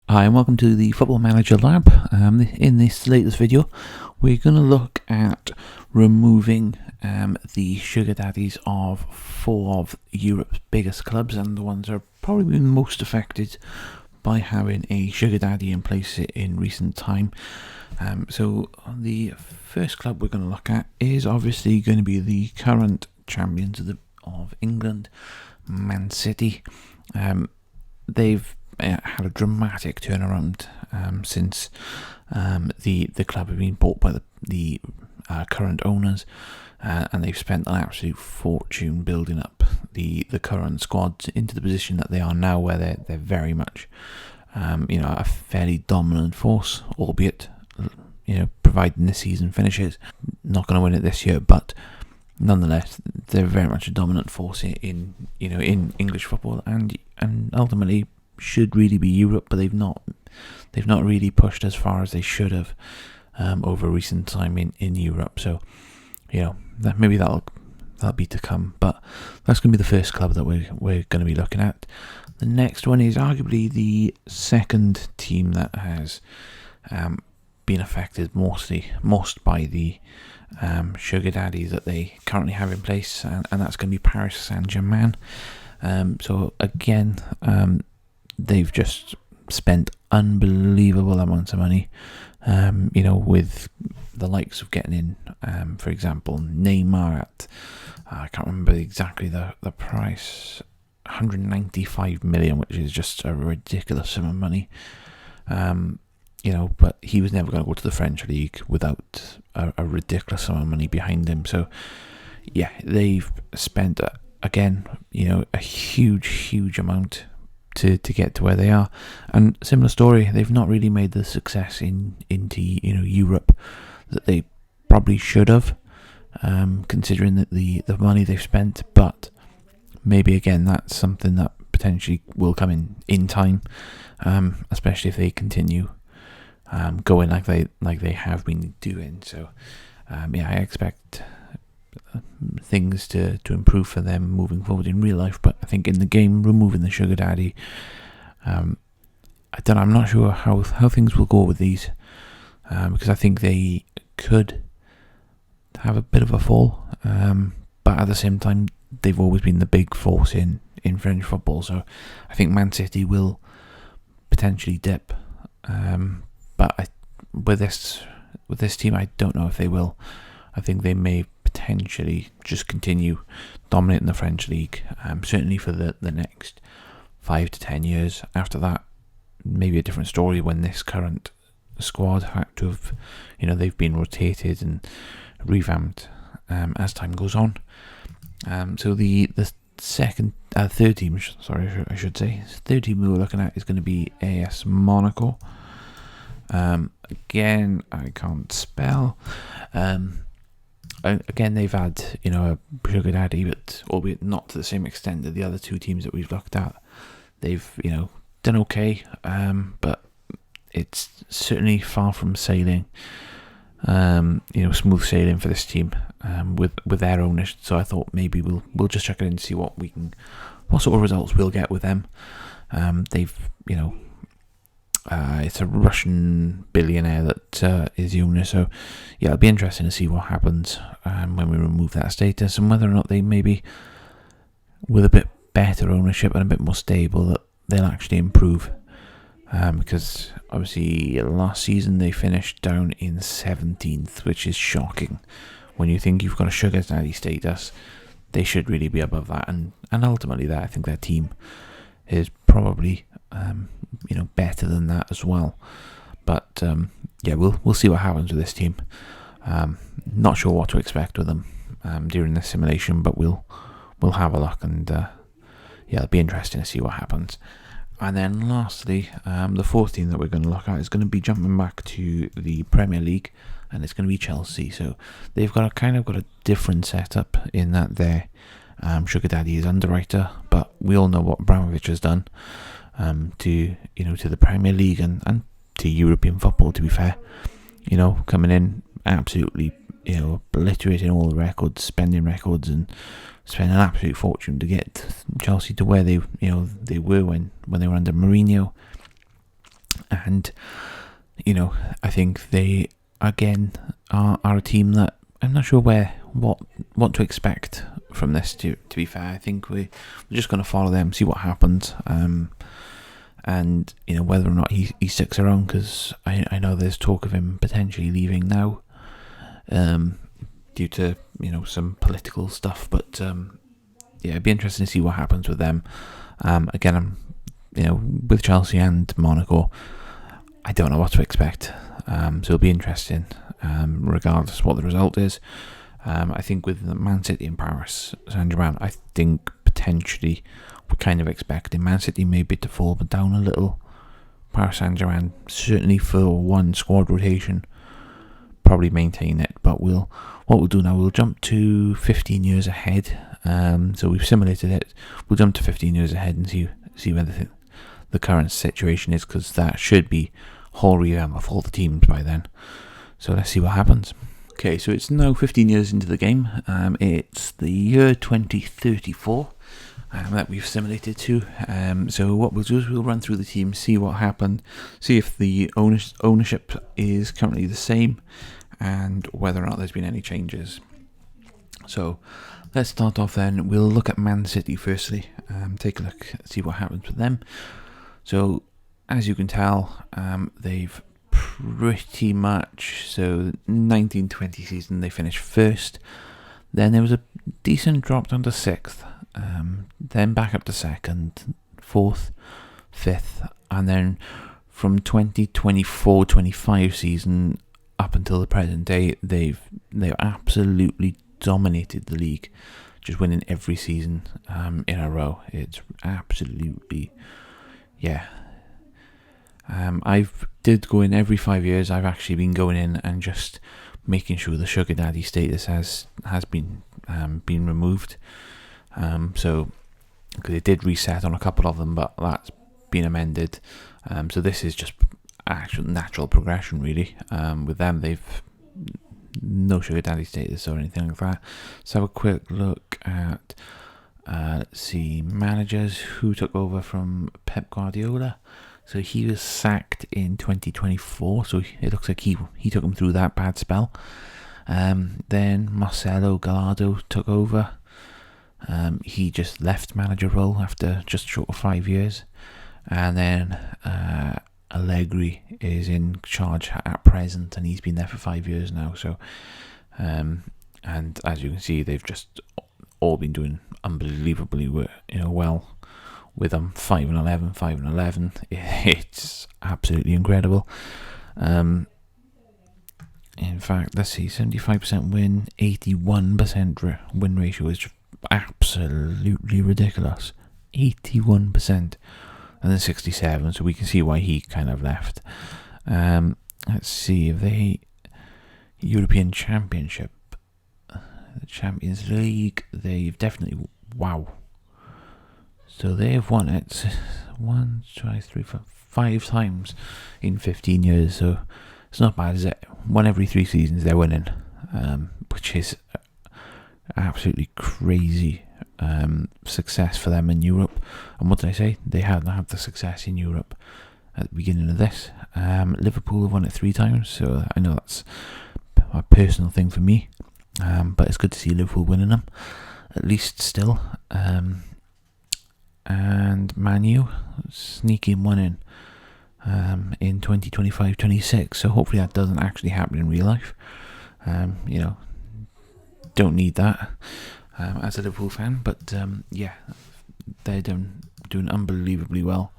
Hi and welcome to the Football Manager Lab. In this latest video we're going to look at removing the sugar daddies of four of Europe's biggest clubs and the ones that are probably been most affected by having a sugar daddy in place in recent time. So the first club we're going to look at is obviously going to be the current champions of England, Man City. They've had a dramatic turnaround since the club have been bought by the current owners, and they've spent an absolute fortune building up the current squad into the position that they are now, where they're very much a fairly dominant force, albeit providing this season finishes. Not going to win it this year, but nonetheless they're very much a dominant force in English football, and ultimately should really be Europe, but they've not really pushed as far as they should have over recent time in Europe. So maybe that'll be to come, but that's going to be the first club that we're going to be looking at. The next one is arguably the second team that has been affected most by the sugar daddies that they currently have in place, and that's going to be Paris Saint-Germain. So again, they've just spent unbelievable amounts of money, with the likes of getting in, for example, Neymar at, I can't remember exactly the price, 195 million, which is just a ridiculous sum of money. But he was never going to go to the French League without a ridiculous sum of money behind him. So, yeah, they've spent, again, a huge amount to get to where they are. And similar story, they've not really made the success into Europe that they probably should have, considering that the money they've spent. But maybe again, that's something that potentially will come in time, especially if they continue going like they have been doing. So I expect things to improve for them moving forward in real life, but I think in the game, removing the sugar daddy, I'm not sure how things will go with these, because I think they could have a bit of a fall, but at the same time they've always been the big force in French football, so I think Man City will potentially dip, but with this team I don't know if they will. I think they may potentially just continue dominating the French League, certainly for the next 5 to 10 years. After that, maybe a different story when this current squad had to have, they've been rotated and revamped as time goes on. So the third team, third team we were looking at is going to be AS Monaco. Again, I can't spell. Again, they've had a sugar daddy, but albeit not to the same extent that the other two teams that we've looked at. They've done okay, but it's certainly far from sailing. Smooth sailing for this team with their owners. So I thought maybe we'll just check it in to see what sort of results we'll get with them. They've it's a Russian billionaire that is the owner, so yeah, it'll be interesting to see what happens when we remove that status, and whether or not they maybe, with a bit better ownership and a bit more stable, that they'll actually improve. Because obviously last season they finished down in 17th, which is shocking. When you think you've got a sugar daddy status, they should really be above that, and ultimately that I think their team is probably better than that as well. But we'll see what happens with this team. Not sure what to expect with them during this simulation, but we'll have a look, and it'll be interesting to see what happens. And then lastly, the fourth team that we're going to look at is going to be jumping back to the Premier League, and it's going to be Chelsea. So they've got a different setup in that their sugar daddy is underwriter, but we all know what Abramovich has done to the Premier League and to European football, to be fair. Coming in absolutely obliterating all the records, spending records, and spending an absolute fortune to get Chelsea to where they were when they were under Mourinho. And I think they again are a team that I'm not sure what to expect from this. To be fair, I think we're just going to follow them, see what happens, and whether or not he sticks around, because I know there's talk of him potentially leaving now, due to some political stuff. But it'd be interesting to see what happens with them. Again, with Chelsea and Monaco, I don't know what to expect. So it'll be interesting, regardless of what the result is. I think with Man City and Paris Saint-Germain, I think potentially we're kind of expecting Man City maybe to fall down a little. Paris Saint-Germain, certainly for one squad rotation, probably maintain it. But what we'll do now, we'll jump to 15 years ahead. So we've simulated it. We'll jump to 15 years ahead and see whether the current situation is, because that should be whole revamp of all the teams by then. So let's see what happens. Okay, so it's now 15 years into the game. It's the year 2034 that we've simulated to. So what we'll do is we'll run through the team, see what happened, see if the ownership is currently the same, and whether or not there's been any changes. So let's start off then. We'll look at Man City firstly. Take a look, see what happens with them. So as you can tell, they've pretty much, so 1920 season they finished first, then there was a decent drop down to 6th, then back up to 2nd, 4th, 5th, and then from 2024-25 season up until the present day, they've absolutely dominated the league, just winning every season in a row. It's absolutely, I've did go in every 5 years. I've actually been going in and just making sure the sugar daddy status has been removed. So because it did reset on a couple of them, but that's been amended. So this is just actual natural progression, really. With them, they've no sugar daddy status or anything like that. Let's have a quick look at let's see, managers who took over from Pep Guardiola. So he was sacked in 2024, so it looks like he took him through that bad spell. Then Marcelo Gallardo took over. He just left manager role after just short of 5 years. And then Allegri is in charge at present, and he's been there for 5 years now. So, and as you can see, they've just all been doing unbelievably well. With them 5-11. It's absolutely incredible. In fact, let's see, 75% win, 81% win ratio is just absolutely ridiculous. 81%, and then 67. So we can see why he kind of left. Let's see if they European Championship, the Champions League. They've definitely So they've won it 1, 2, 3, 4, 5 times in 15 years. So it's not bad, is it? 1 every 3 seasons they're winning, which is absolutely crazy success for them in Europe. And what did I say? They hadn't had the success in Europe at the beginning of this. Liverpool have won it 3 times, so I know that's a personal thing for me. But it's good to see Liverpool winning them, at least still. And Man U sneaking one in 2025-26. So hopefully that doesn't actually happen in real life. Don't need that as a Liverpool fan, but they're doing unbelievably well,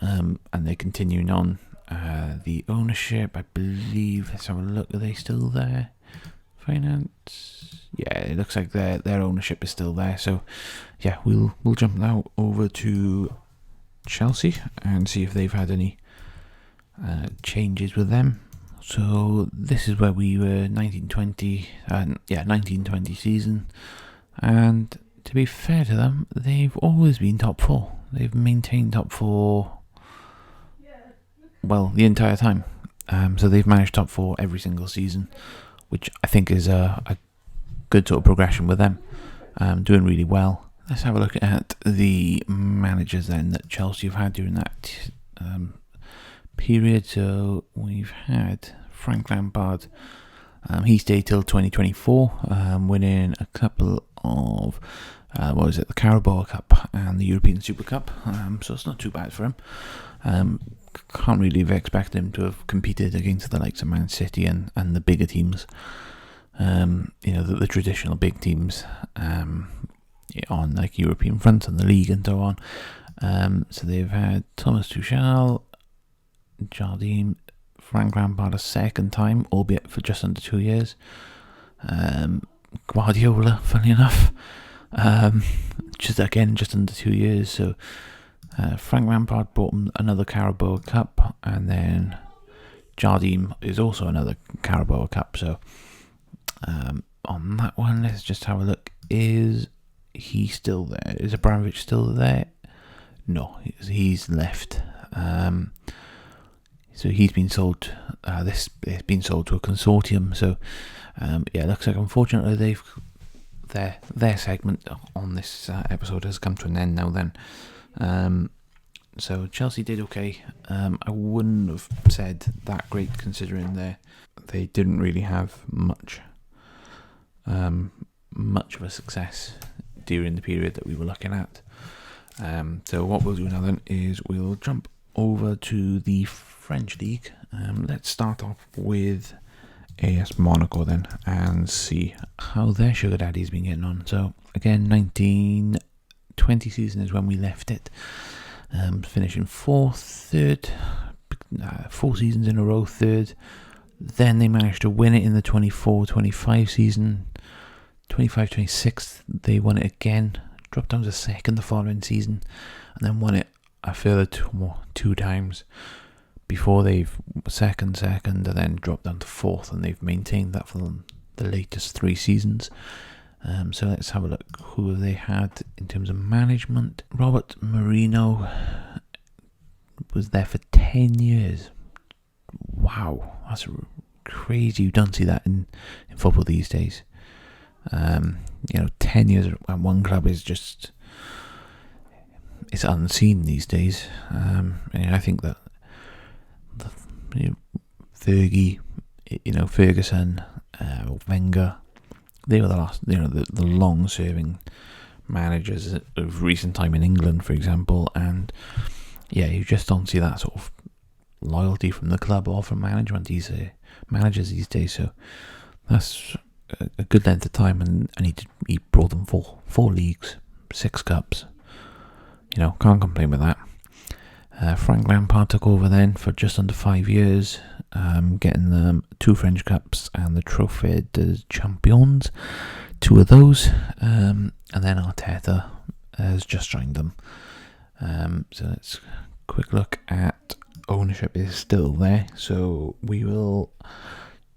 and they're continuing on. The ownership, I believe. Let's have a look. Are they still there? Finance. Yeah, it looks like their ownership is still there. So, we'll jump now over to Chelsea and see if they've had any changes with them. So this is where we were 1920 season, and to be fair to them, they've always been top 4. They've maintained top 4, well, the entire time. So they've managed top 4 every single season, which I think is a good sort of progression with them. Doing really well. Let's have a look at the managers then that Chelsea have had during that period. So we've had Frank Lampard. He stayed till 2024, winning a couple of the Carabao Cup and the European Super Cup. So it's not too bad for him. Can't really have expected him to have competed against the likes of Man City and the bigger teams. The traditional big teams on like European fronts and the league and so on. So they've had Thomas Tuchel, Jardim, Frank Lampard a second time, albeit for just under 2 years. Guardiola, funny enough, just under 2 years. So Frank Lampard brought him another Carabao Cup, and then Jardim is also another Carabao Cup. So on that one, let's just have a look. Is he still there? Is Abramovich still there? No, he's left. So he's been sold. It's been sold to a consortium. So looks like unfortunately their segment on this episode has come to an end now. Then, so Chelsea did okay. I wouldn't have said that great considering they didn't really have much of a success during the period that we were looking at. So what we'll do now then is we'll jump over to the French League. Let's start off with AS Monaco then and see how their sugar daddy's been getting on. So again, 1920 season is when we left it. Finishing fourth, third, 4 seasons in a row, third. Then they managed to win it in the 24-25 season. 25-26 they won it again, dropped down to second the following season, and then won it a further two times before they've second, and then dropped down to fourth, and they've maintained that for the latest 3 seasons. So let's have a look who they had in terms of management. Robert Marino was there for 10 years. Wow, that's crazy. You don't see that in football these days. 10 years at one club is just, it's unseen these days. I think that Fergie, Ferguson, Wenger, they were the last, the long-serving managers of recent time in England, for example, and you just don't see that sort of loyalty from the club or from managers these days. So that's a good length of time, and he brought them four leagues, 6 cups. Can't complain with that. Frank Lampard took over then for just under 5 years, getting them 2 French Cups and the Trophée des Champions, 2 of those, and then Arteta has just joined them. So let's quick look at ownership is still there, so we will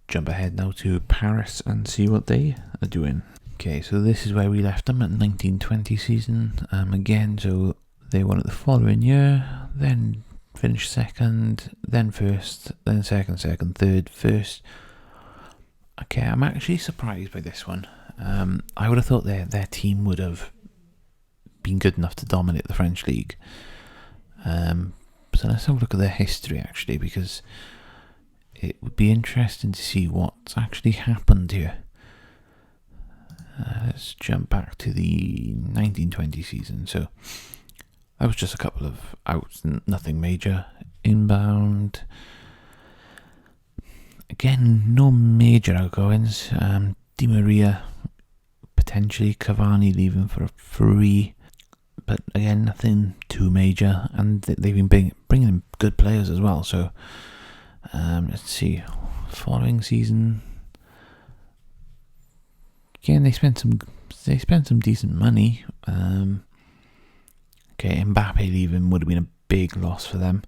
jump ahead now to Paris and see what they are doing. Okay, so this is where we left them at 1920 season. Again, so they won it the following year, then finished second, then first, then second, third, first. Okay, I'm actually surprised by this one. I would have thought their team would have been good enough to dominate the French League. So let's have a look at their history actually, because it would be interesting to see what's actually happened here. Let's jump back to the 1920 season. So that was just a couple of outs, nothing major. Inbound. Again, no major outgoings. Di Maria, potentially Cavani leaving for a free. But again, nothing too major. And they've been bringing in good players as well. So let's see. Following season. Again, they spent some decent money. Okay, Mbappe leaving would have been a big loss for them.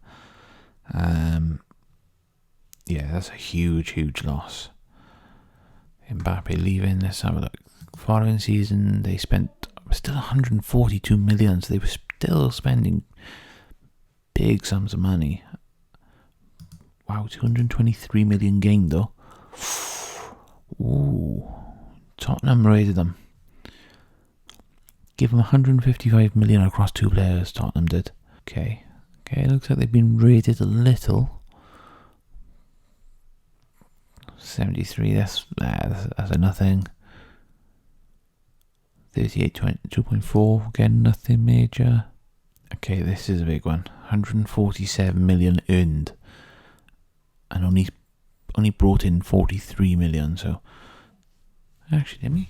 That's a huge loss. Mbappe leaving. Let's have a look. Following season, they spent still 142 million, so they were still spending big sums of money. Wow, 223 million gained though. Ooh, Tottenham rated them. Give them 155 million across 2 players, Tottenham did. Okay, looks like they've been rated a little. 73, that's a nothing. 38, 2.4, again, nothing major. Okay, this is a big one. 147 million earned, and only brought in 43 million. So actually, let me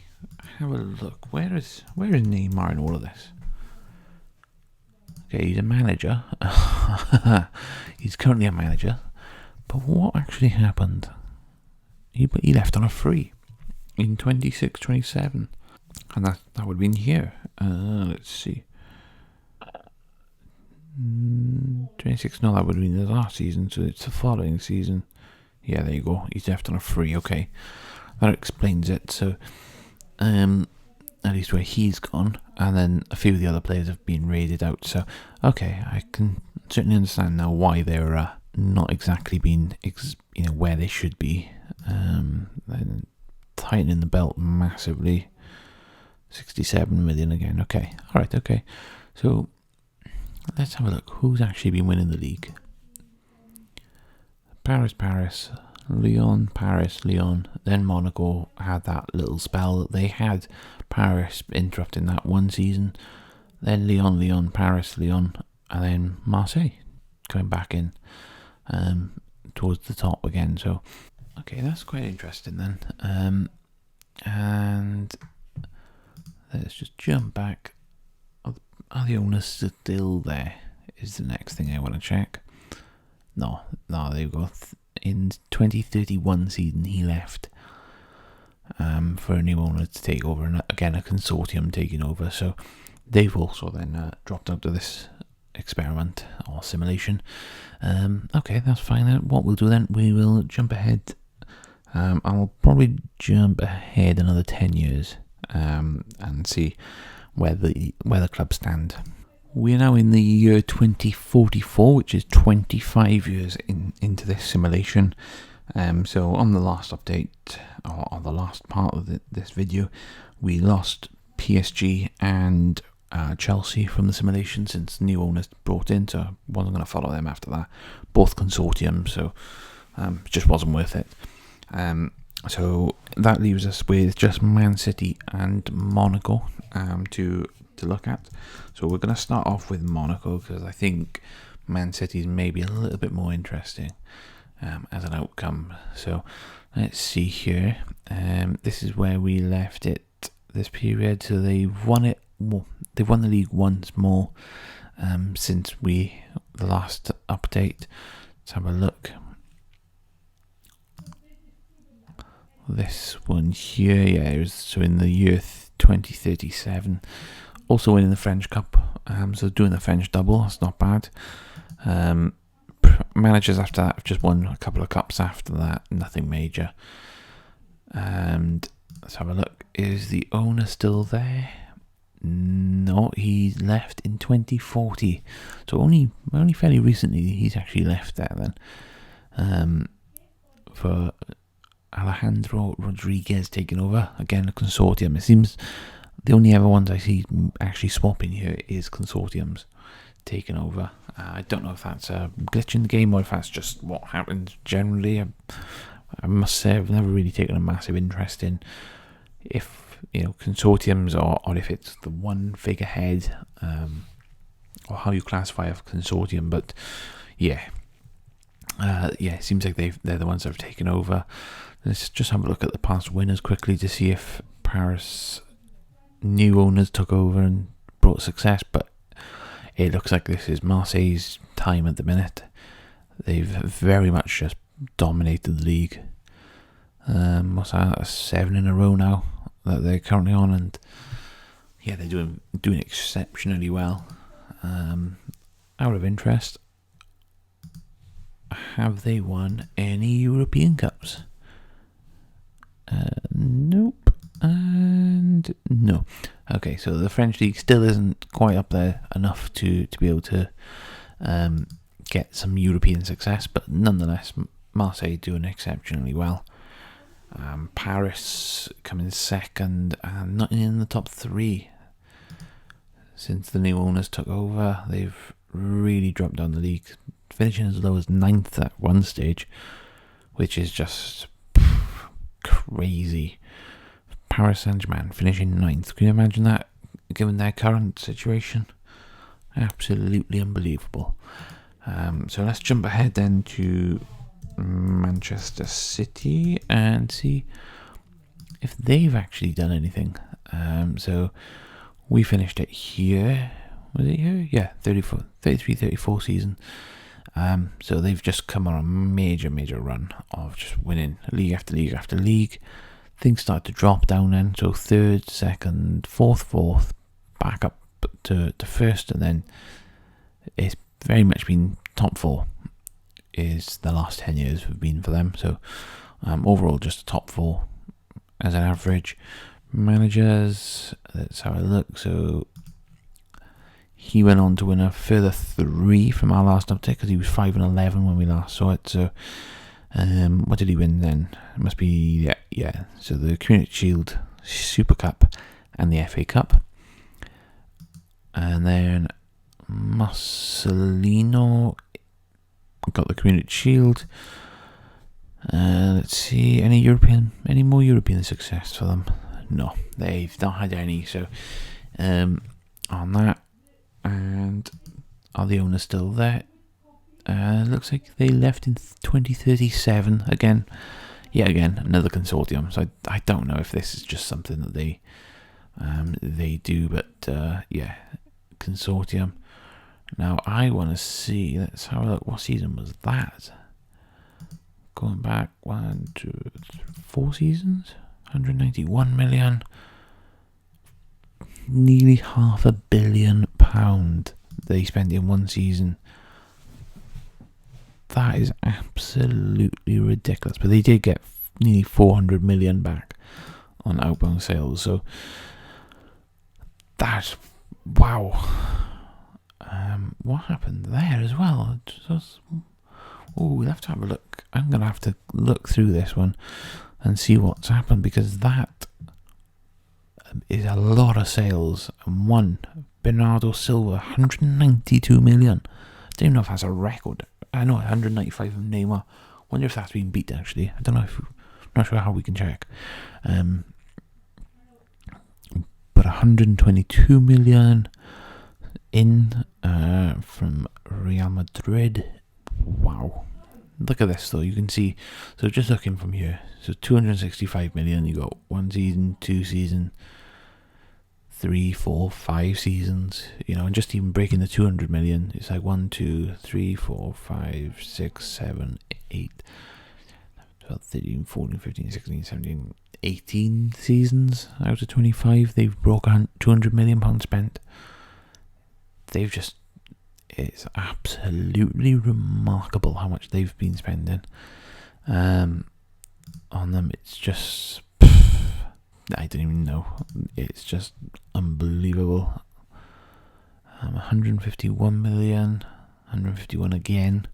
have a look. Where is Neymar in all of this? Okay, he's a manager. He's currently a manager. But what actually happened? He left on a free in 26-27, and that would have been here. Let's see. 26. No, that would have been the last season. So it's the following season. Yeah, there you go. He's left on a free. Okay, that explains it. So, at least where he's gone, and then a few of the other players have been raided out. So, okay, I can certainly understand now why they're not exactly being, where they should be. Tightening the belt massively. 67 million again. Okay, all right. Okay, so let's have a look. Who's actually been winning the league? Paris, Lyon, Paris, Lyon. Then Monaco had that little spell. They had Paris interrupting that one season. Then Lyon, Paris, Lyon, and then Marseille coming back in towards the top again. So, okay, that's quite interesting then. And let's just jump back. Are the owners still there? Is the next thing I want to check. No, there you go. In 2031 season, he left for a new owner to take over, and again a consortium taking over. So they've also then dropped out of this experiment or simulation. Okay, that's fine. What we'll do then, we will jump ahead. I'll probably jump ahead another 10 years and see where the club stand. We are now in the year 2044, which is 25 years into this simulation. So on the last update, or the last part of this video, we lost PSG and Chelsea from the simulation since new owners brought in, so I wasn't going to follow them after that. Both consortiums, so it just wasn't worth it. So that leaves us with just Man City and Monaco to look at. So we're going to start off with Monaco because I think Man City is maybe a little bit more interesting as an outcome. So let's see here. This is where we left it this period. So they've won it. They've won the league once more since the last update. Let's have a look. This one here, yeah, it was so in the year 2037. Also winning the French Cup, so doing the French double, that's not bad. Managers after that have just won a couple of cups after that, nothing major. And let's have a look. Is the owner still there? No, he left in 2040. So only fairly recently he's actually left there then. For Alejandro Rodriguez taking over. Again, a consortium. It seems the only other ones I see actually swapping here is consortiums taking over. I don't know if that's a glitch in the game or if that's just what happens generally. I must say I've never really taken a massive interest in if consortiums or if it's the one figurehead or how you classify a consortium. But yeah, it seems like they're the ones that have taken over. Let's just have a look at the past winners quickly to see if Paris new owners took over and brought success, but it looks like this is Marseille's time at the minute. They've very much just dominated the league. What's that? 7 in a row now that they're currently on, and yeah, they're doing exceptionally well. Out of interest, have they won any European Cups? Nope, and no. Okay, so the French League still isn't quite up there enough to be able to get some European success, but nonetheless, Marseille doing exceptionally well. Paris coming second and not in the top 3 since the new owners took over. They've really dropped down the league, finishing as low as 9th at one stage, which is just crazy. Paris Saint-Germain finishing 9th. Can you imagine that, given their current situation? Absolutely unbelievable. So let's jump ahead then to Manchester City and see if they've actually done anything. So we finished it here. Was it here? Yeah, 33-34 season. So they've just come on a major run of just winning league after league after league. Things start to drop down then. So 3rd, 2nd, 4th, back up to first, and then it's very much been top 4 is the last 10 years have been for them. So overall just a top 4 as an average. Managers, let's have a look. So he went on to win a further 3 from our last update, because he was 5-11 when we last saw it. So what did he win then? It must be yeah. So the Community Shield, Super Cup, and the FA Cup. And then Marcelino got the Community Shield. Let's see, any more European success for them? No, they've not had any. So on that, and are the owners still there? Looks like they left in 2037 again. Again, another consortium. So I don't know if this is just something that they do, but consortium. Now I want to see. Let's have a look. What season was that? Going back 1, 2, 3, 4 seasons. 191 million. Nearly £500 million they spent in one season. That is absolutely ridiculous. But they did get nearly 400 million back on outbound sales. So that's wow. What happened there as well? We'll have to have a look. I'm going to have to look through this one and see what's happened, because that is a lot of sales. And one, Bernardo Silva, 192 million. I don't even know if that's a record. I know 195 of Neymar. Wonder if that's been beat actually. I don't know I'm not sure how we can check. But 122 million in from Real Madrid. Wow. Look at this though, you can see, so just looking from here, so 265 million, you got 1 season, 2 season, 3, 4, 5 seasons, and just even breaking the 200 million, it's like 1, 2, 3, 4, 5, 6, 7, 8, 12, 13, 14, 15, 16, 17, 18 seasons out of 25, they've broken £200 million spent. It's absolutely remarkable how much they've been spending on them. It's just, I don't even know. It's just unbelievable. 151 million, 151 again.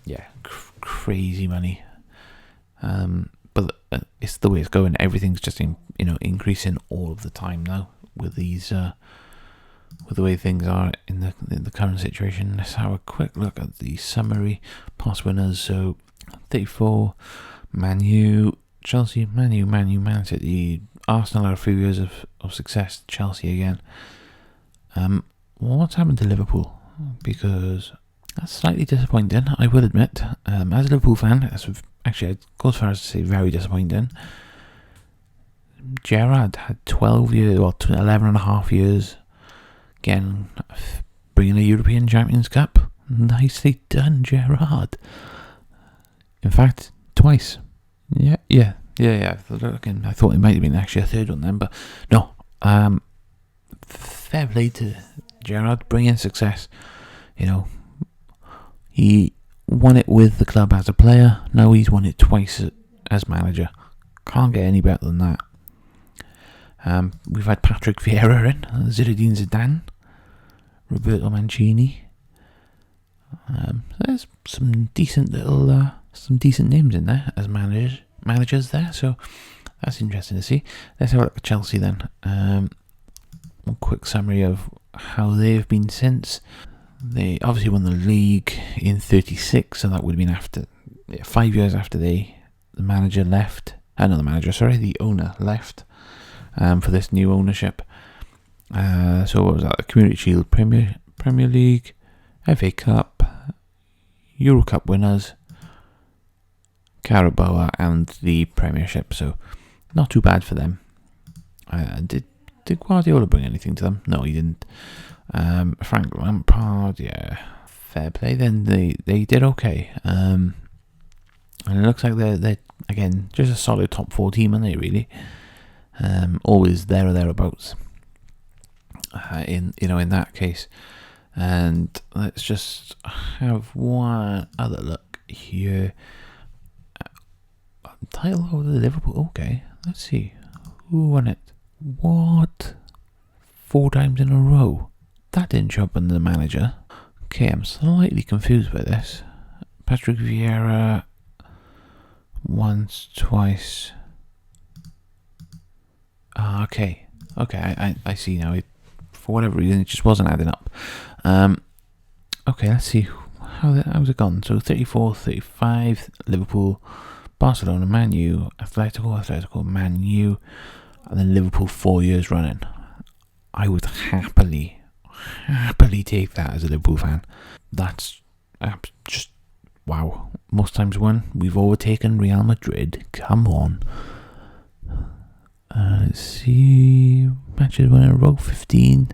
Yeah, crazy money. But it's the way it's going. Everything's just increasing all of the time now with these. With the way things are in the current situation. Let's have a quick look at the summary past winners. So 34, Man U, Chelsea, Man U, Man City, Arsenal had a few years of success, Chelsea again. What's happened to Liverpool? Because that's slightly disappointing, I will admit. As a Liverpool fan, that's actually, I'd go as far as to say very disappointing. Gerrard had 12 years, or 11 and a half years. Again, bringing a European Champions Cup. Nicely done, Gerrard. In fact, twice. Yeah. Again, I thought it might have been actually a third one then, but no. Fair play to Gerrard, bringing success. He won it with the club as a player. Now he's won it twice as manager. Can't get any better than that. We've had Patrick Vieira in, Zinedine Zidane, Roberto Mancini. There's some decent names in there as managers there, so that's interesting to see. Let's have a look at Chelsea then. One quick summary of how they've been since. They obviously won the league in 36, so that would have been after 5 years after they the manager left. Not the manager, sorry, the owner left for this new ownership. So what was that? The Community Shield, Premier League, FA Cup, Euro Cup winners, Carabao, and the Premiership. So not too bad for them. Did Guardiola bring anything to them? No, he didn't. Frank Lampard, yeah, fair play. Then they did okay. And it looks like they're again just a solid top 4 team, aren't they? Really, always there or thereabouts. In that case, and let's just have one other look here. Title of the Liverpool. Okay, let's see who won it. What? 4 times in a row? That didn't show up under the manager. Okay, I'm slightly confused by this. Patrick Vieira once, twice. Okay, I see now. For whatever reason, it just wasn't adding up. Okay, let's see how's it gone. So 34, 35, Liverpool, Barcelona, Man U, Atletico, Man U, and then Liverpool 4 years running. I would happily take that as a Liverpool fan. That's just wow. Most times when we've overtaken Real Madrid. Come on. Let's see. Matches won in a row, 15.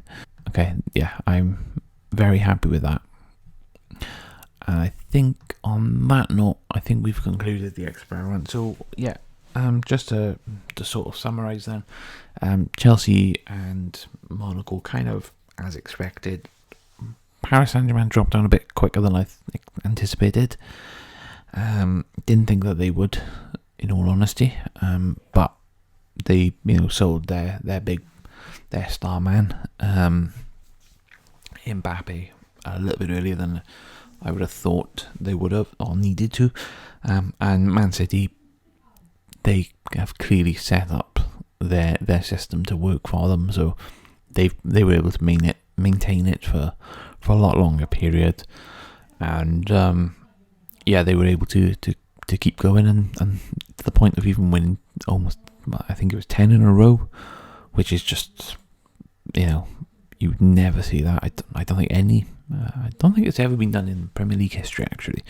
Okay, yeah, I'm very happy with that. And I think on that note, I think we've concluded the experiment. So yeah, just to sort of summarise then, Chelsea and Monaco kind of as expected. Paris Saint-Germain dropped down a bit quicker than I anticipated. Didn't think that they would, in all honesty, but they sold their star man, Mbappe, a little bit earlier than I would have thought they would have or needed to, and Man City, they have clearly set up their system to work for them, so they were able to maintain it for a lot longer period, and they were able to keep going and to the point of even winning almost, I think it was 10 in a row, which is just, you'd never see that. I don't think it's ever been done in Premier League history actually,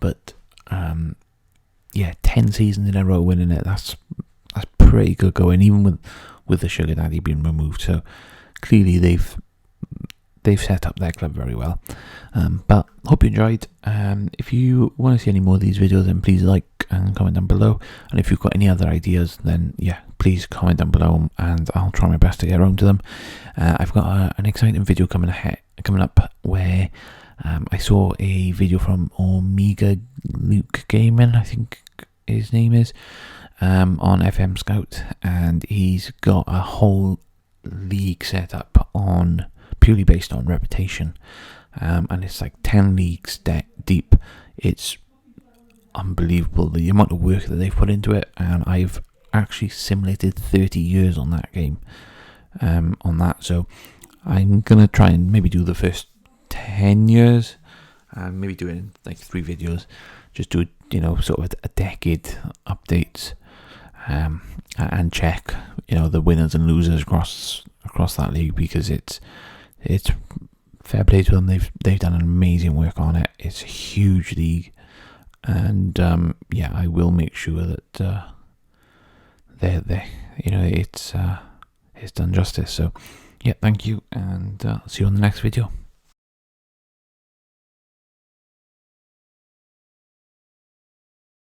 but 10 seasons in a row winning it, that's pretty good going, even with the sugar daddy being removed. So clearly they've set up their club very well. But hope you enjoyed. If you want to see any more of these videos, then please like and comment down below. And if you've got any other ideas, then please comment down below, and I'll try my best to get around to them. I've got an exciting video coming up where I saw a video from Omega Luke Gaming, I think his name is, on FM Scout, and he's got a whole league set up on purely based on reputation, and it's like 10 leagues deep. It's unbelievable the amount of work that they've put into it, and I've actually simulated 30 years on that game, so I'm gonna try and maybe do the first 10 years, and maybe do it in like 3 videos, just do sort of a decade updates, and check the winners and losers across that league, because it's fair play to them. They've done an amazing work on it. It's a huge league, and I will make sure that it's done justice. So thank you, and see you on the next video.